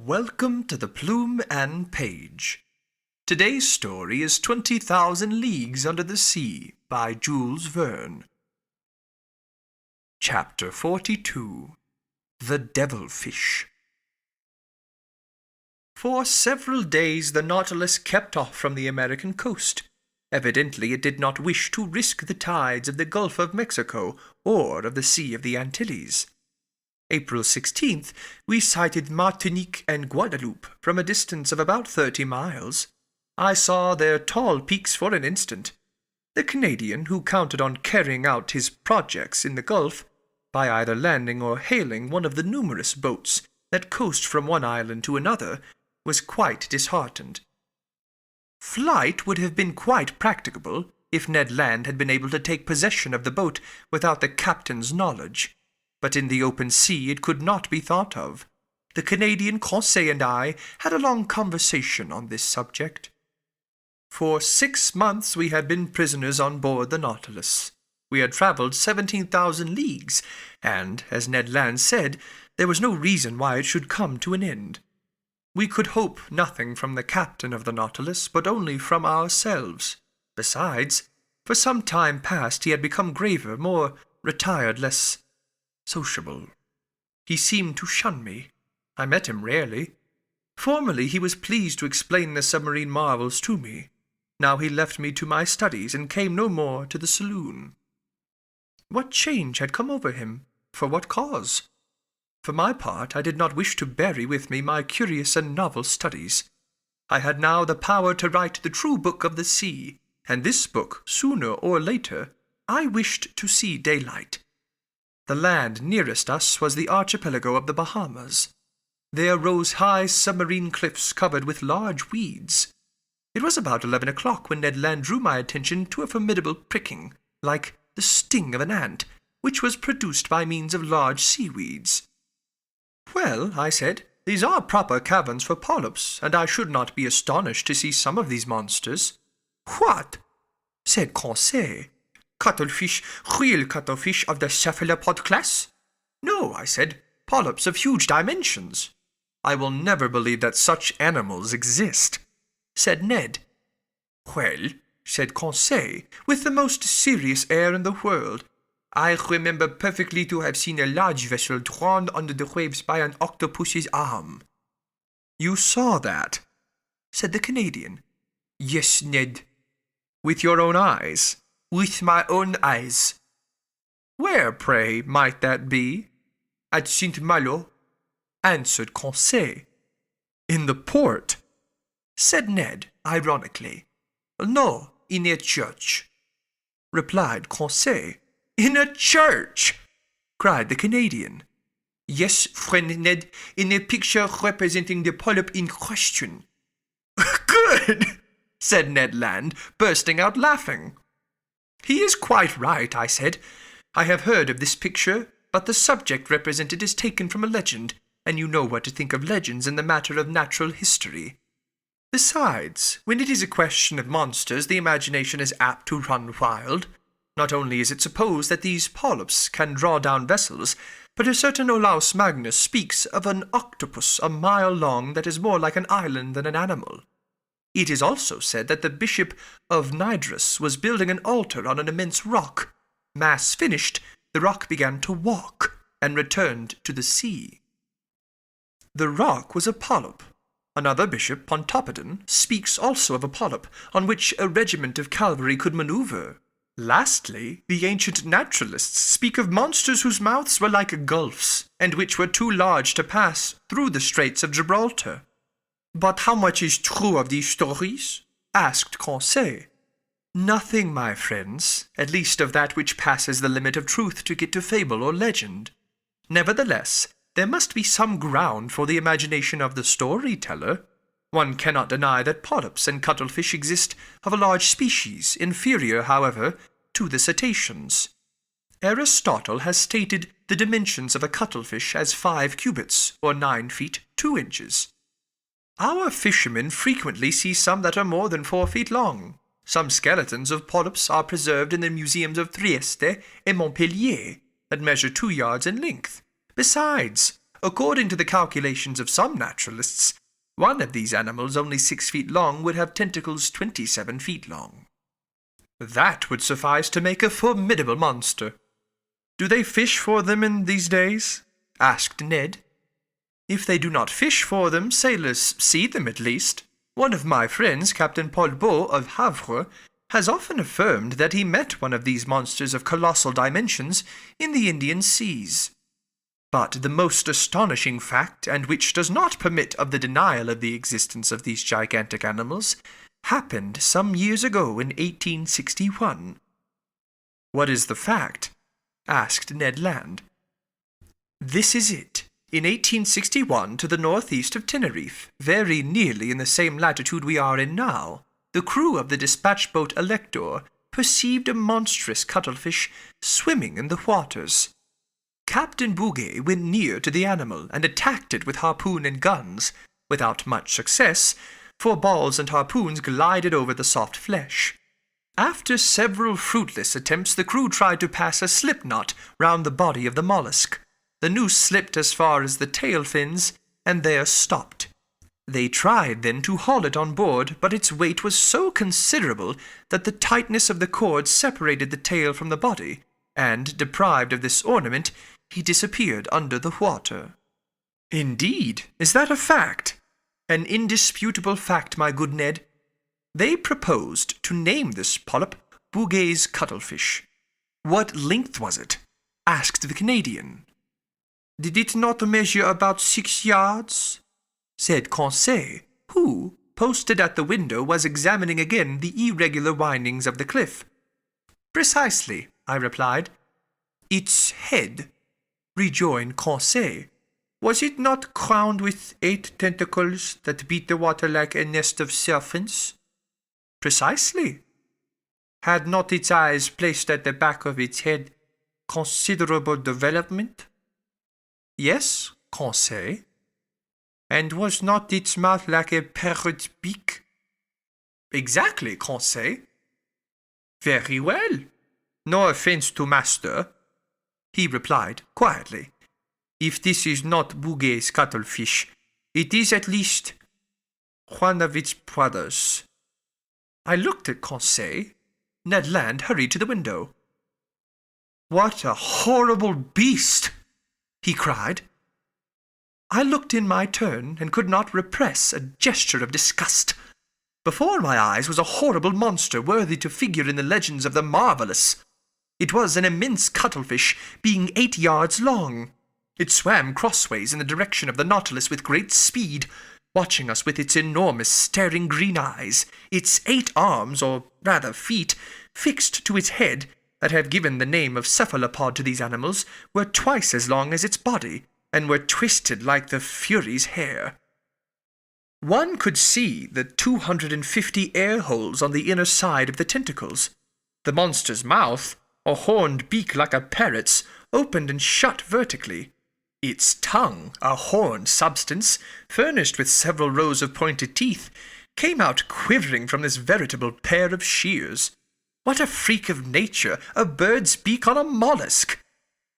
Welcome to the Plume and Page. Today's story is 20,000 Leagues Under the Sea by Jules Verne. Chapter 42. The Devilfish. For several days the Nautilus kept off from the American coast. Evidently it did not wish to risk the tides of the Gulf of Mexico or of the Sea of the Antilles. April 16th, we sighted Martinique and Guadeloupe from a distance of about 30 miles. I saw their tall peaks for an instant. The Canadian, who counted on carrying out his projects in the Gulf, by either landing or hailing one of the numerous boats that coast from one island to another, was quite disheartened. Flight would have been quite practicable if Ned Land had been able to take possession of the boat without the captain's knowledge. But in the open sea it could not be thought of. The Canadian Conseil and I had a long conversation on this subject. For 6 months we had been prisoners on board the Nautilus. We had travelled 17,000 leagues, and, as Ned Land said, there was no reason why it should come to an end. We could hope nothing from the captain of the Nautilus, but only from ourselves. Besides, for some time past he had become graver, more retired, less sociable. He seemed to shun me. I met him rarely. Formerly he was pleased to explain the submarine marvels to me. Now he left me to my studies and came no more to the saloon. What change had come over him? For what cause? For my part, I did not wish to bury with me my curious and novel studies. I had now the power to write the true book of the sea, and this book, sooner or later, I wished to see daylight. The land nearest us was the archipelago of the Bahamas. There rose high submarine cliffs covered with large weeds. It was about 11 o'clock when Ned Land drew my attention to a formidable pricking, like the sting of an ant, which was produced by means of large seaweeds. "Well," I said, "these are proper caverns for polyps, and I should not be astonished to see some of these monsters." "What?" said Conseil. "Cuttlefish, real cuttlefish of the cephalopod class?" "No," I said, "polyps of huge dimensions." "I will never believe that such animals exist," said Ned. "Well," said Conseil, with the most serious air in the world, "I remember perfectly to have seen a large vessel drawn under the waves by an octopus's arm." "You saw that?" said the Canadian. "Yes, Ned." "With your own eyes?" "With my own eyes." "Where, pray, might that be?" "At Saint-Malo," answered Conseil. "In the port?" said Ned, ironically. "No, in a church," replied Conseil. "In a church!" cried the Canadian. "Yes, friend Ned, in a picture representing the polyp in question." "Good!" said Ned Land, bursting out laughing. "He is quite right," I said. "I have heard of this picture, but the subject represented is taken from a legend, and you know what to think of legends in the matter of natural history. Besides, when it is a question of monsters, the imagination is apt to run wild. Not only is it supposed that these polyps can draw down vessels, but a certain Olaus Magnus speaks of an octopus a mile long that is more like an island than an animal. It is also said that the Bishop of Nidrus was building an altar on an immense rock. Mass finished, the rock began to walk, and returned to the sea. The rock was a polyp. Another bishop, Pontoppidan, speaks also of a polyp on which a regiment of cavalry could maneuver. Lastly, the ancient naturalists speak of monsters whose mouths were like gulfs, and which were too large to pass through the Straits of Gibraltar. "But how much is true of these stories?" asked Conseil. "Nothing, my friends, at least of that which passes the limit of truth to get to fable or legend. Nevertheless, there must be some ground for the imagination of the storyteller. One cannot deny that polyps and cuttlefish exist of a large species, inferior, however, to the cetaceans. Aristotle has stated the dimensions of a cuttlefish as 5 cubits, or 9 feet 2 inches. Our fishermen frequently see some that are more than 4 feet long. Some skeletons of polyps are preserved in the museums of Trieste and Montpellier, that measure 2 yards in length. Besides, According to the calculations of some naturalists, one of these animals only 6 feet long would have tentacles 27 feet long. That would suffice to make a formidable monster. Do they fish for them in these days? Asked Ned. If they do not fish for them, sailors see them at least. One of my friends, Captain Paulbeau of Havre, has often affirmed that he met one of these monsters of colossal dimensions in the Indian seas. But the most astonishing fact, and which does not permit of the denial of the existence of these gigantic animals, happened some years ago in 1861. What is the fact? Asked Ned Land. This is it. In 1861, to the northeast of Tenerife, very nearly in the same latitude we are in now, the crew of the dispatch boat Elector perceived a monstrous cuttlefish swimming in the waters. Captain Bouguer went near to the animal and attacked it with harpoon and guns, without much success, for balls and harpoons glided over the soft flesh. After several fruitless attempts, the crew tried to pass a slip knot round the body of the mollusk. The noose slipped as far as the tail fins, and there stopped. They tried then to haul it on board, but its weight was so considerable that the tightness of the cord separated the tail from the body, and, deprived of this ornament, he disappeared under the water. Indeed, is that a fact? An indisputable fact, my good Ned. They proposed to name this polyp Bouguer's cuttlefish. What length was it? Asked the Canadian. Did it not measure about 6 yards? Said Conseil, who, posted at the window, was examining again the irregular windings of the cliff. Precisely, I replied. Its head, rejoined Conseil. Was it not crowned with 8 tentacles that beat the water like a nest of serpents? Precisely. Had not its eyes placed at the back of its head considerable development? Yes, Conseil. And was not its mouth like a parrot's beak? Exactly, Conseil. Very well. No offence to master, he replied quietly. If this is not Bouguer's cuttlefish, it is at least one of its brothers. I looked at Conseil. Ned Land hurried to the window. What a horrible beast! He cried. I looked in my turn and could not repress a gesture of disgust. Before my eyes was a horrible monster worthy to figure in the legends of the marvelous. It was an immense cuttlefish, being 8 yards long. It swam crossways in the direction of the Nautilus with great speed, watching us with its enormous staring green eyes, its 8 arms, or rather feet, fixed to its head, that have given the name of cephalopod to these animals, were twice as long as its body, and were twisted like the Fury's hair. One could see the 250 air holes on the inner side of the tentacles. The monster's mouth, a horned beak like a parrot's, opened and shut vertically. Its tongue, a horned substance, furnished with several rows of pointed teeth, came out quivering from this veritable pair of shears. What a freak of nature, a bird's beak on a mollusk!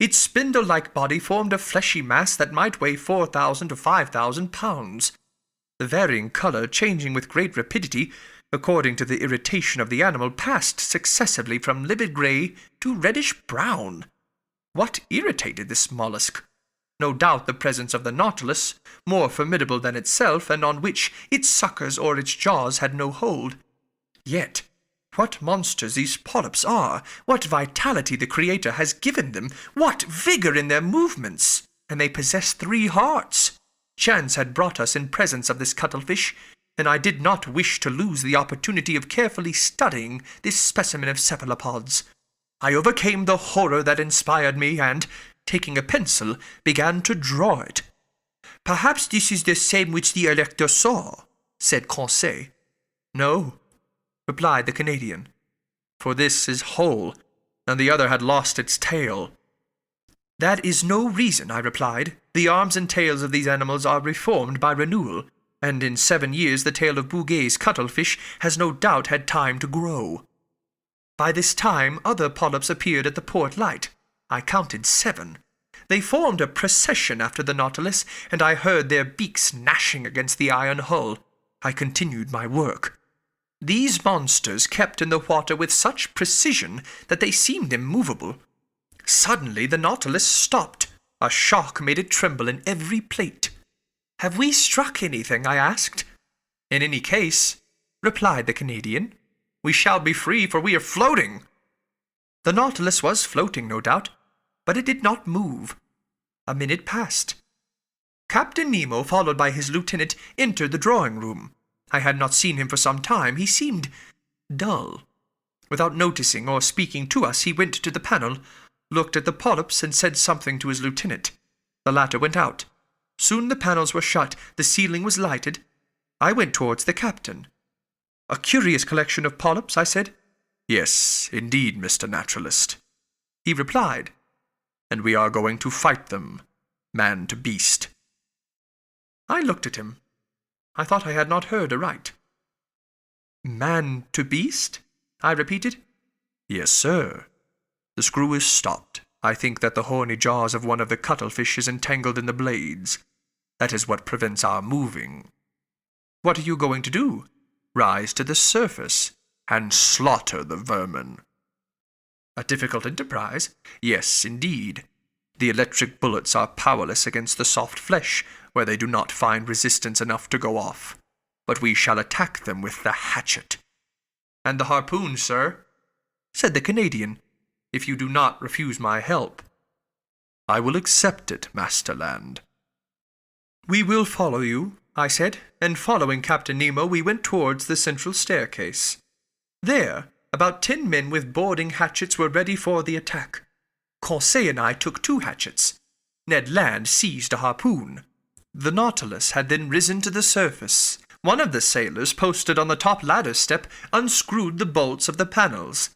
Its spindle-like body formed a fleshy mass that might weigh 4,000 to 5,000 pounds. The varying colour, changing with great rapidity, according to the irritation of the animal, passed successively from livid grey to reddish-brown. What irritated this mollusk? No doubt the presence of the Nautilus, more formidable than itself, and on which its suckers or its jaws had no hold. Yet, what monsters these polyps are! What vitality the Creator has given them! What vigour in their movements! And they possess 3 hearts! Chance had brought us in presence of this cuttlefish, and I did not wish to lose the opportunity of carefully studying this specimen of cephalopods. I overcame the horror that inspired me, and, taking a pencil, began to draw it. Perhaps this is the same which the Elector saw, said Conseil. No, replied the Canadian, for this is whole, and the other had lost its tail. That is no reason, I replied. The arms and tails of these animals are reformed by renewal, and in 7 years the tail of Bouguer's cuttlefish has no doubt had time to grow. By this time other polyps appeared at the port light. I counted 7. They formed a procession after the Nautilus, and I heard their beaks gnashing against the iron hull. I continued my work. These monsters kept in the water with such precision that they seemed immovable. Suddenly the Nautilus stopped. A shock made it tremble in every plate. "Have we struck anything?" I asked. "In any case," replied the Canadian, "we shall be free, for we are floating." The Nautilus was floating, no doubt, but it did not move. A minute passed. Captain Nemo, followed by his lieutenant, entered the drawing-room. I had not seen him for some time. He seemed dull. Without noticing or speaking to us, he went to the panel, looked at the polyps, and said something to his lieutenant. The latter went out. Soon the panels were shut, the ceiling was lighted. I went towards the captain. "A curious collection of polyps," I said. "Yes, indeed, Mr. Naturalist," he replied. "And we are going to fight them, man to beast." I looked at him. I thought I had not heard aright. "Man to beast?" I repeated. "Yes, sir. The screw is stopped. I think that the horny jaws of one of the cuttlefish is entangled in the blades. That is what prevents our moving." "What are you going to do?" "Rise to the surface and slaughter the vermin." "A difficult enterprise." "Yes, indeed. The electric bullets are powerless against the soft flesh, where they do not find resistance enough to go off. But we shall attack them with the hatchet." "And the harpoon, sir?" said the Canadian, "if you do not refuse my help." "I will accept it, Master Land." "We will follow you," I said, and following Captain Nemo, we went towards the central staircase. There, about 10 men with boarding hatchets were ready for the attack. Conseil and I took 2 hatchets. Ned Land seized a harpoon. The Nautilus had then risen to the surface. One of the sailors, posted on the top ladder step, unscrewed the bolts of the panels.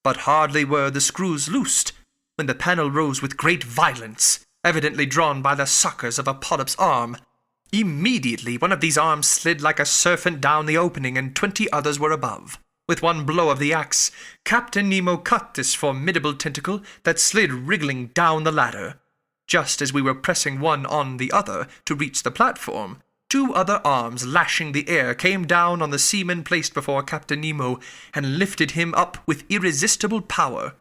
But hardly were the screws loosed when the panel rose with great violence, evidently drawn by the suckers of a polyp's arm. Immediately one of these arms slid like a serpent down the opening, and 20 others were above. With one blow of the axe, Captain Nemo cut this formidable tentacle that slid wriggling down the ladder. Just as we were pressing one on the other to reach the platform, 2 other arms lashing the air came down on the seaman placed before Captain Nemo and lifted him up with irresistible power.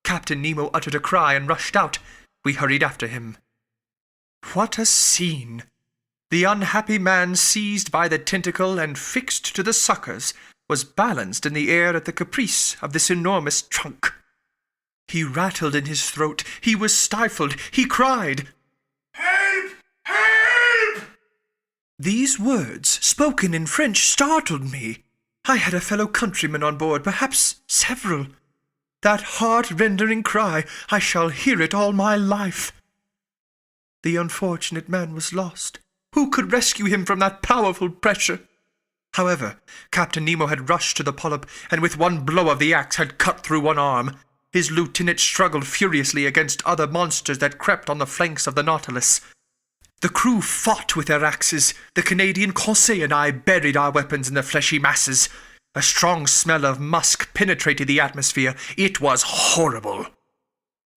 Captain Nemo uttered a cry and rushed out. We hurried after him. What a scene! The unhappy man, seized by the tentacle and fixed to the suckers, was balanced in the air at the caprice of this enormous trunk. He rattled in his throat. He was stifled. He cried, "Help! Help!" These words, spoken in French, startled me. I had a fellow countryman on board, perhaps several. That heart-rending cry, I shall hear it all my life. The unfortunate man was lost. Who could rescue him from that powerful pressure? However, Captain Nemo had rushed to the polyp, and with one blow of the axe had cut through one arm. His lieutenant struggled furiously against other monsters that crept on the flanks of the Nautilus. The crew fought with their axes. The Canadian Conseil and I buried our weapons in the fleshy masses. A strong smell of musk penetrated the atmosphere. It was horrible.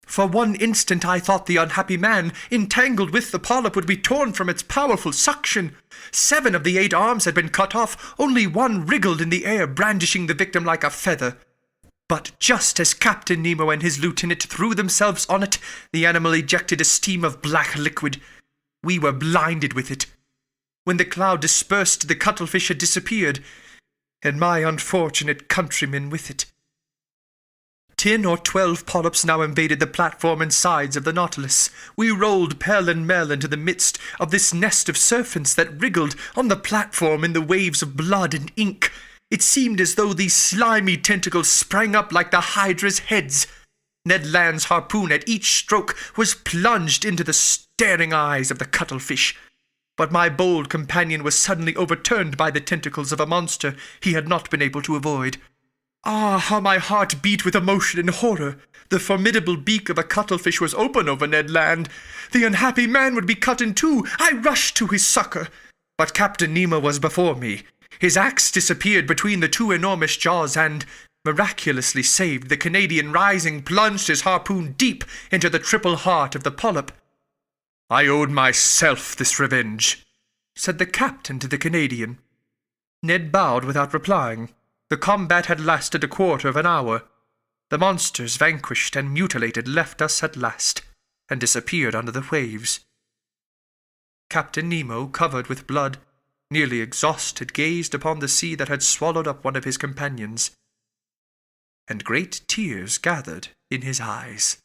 For one instant I thought the unhappy man, entangled with the polyp, would be torn from its powerful suction. 7 of the 8 arms had been cut off. Only one wriggled in the air, brandishing the victim like a feather. But just as Captain Nemo and his lieutenant threw themselves on it, the animal ejected a stream of black liquid. We were blinded with it. When the cloud dispersed, the cuttlefish had disappeared, and my unfortunate countrymen with it. 10 or 12 polyps now invaded the platform and sides of the Nautilus. We rolled pell-mell into the midst of this nest of serpents that wriggled on the platform in the waves of blood and ink. It seemed as though these slimy tentacles sprang up like the Hydra's heads. Ned Land's harpoon at each stroke was plunged into the staring eyes of the cuttlefish. But my bold companion was suddenly overturned by the tentacles of a monster he had not been able to avoid. Ah, how my heart beat with emotion and horror! The formidable beak of a cuttlefish was open over Ned Land. The unhappy man would be cut in 2. I rushed to his succor. But Captain Nemo was before me. His axe disappeared between the 2 enormous jaws and, miraculously saved, the Canadian, rising, plunged his harpoon deep into the triple heart of the polyp. I owed myself this revenge, said the captain to the Canadian. Ned bowed without replying. The combat had lasted a quarter of an hour. The monsters, vanquished and mutilated, left us at last, and disappeared under the waves. Captain Nemo, covered with blood, nearly exhausted, gazed upon the sea that had swallowed up one of his companions, and great tears gathered in his eyes.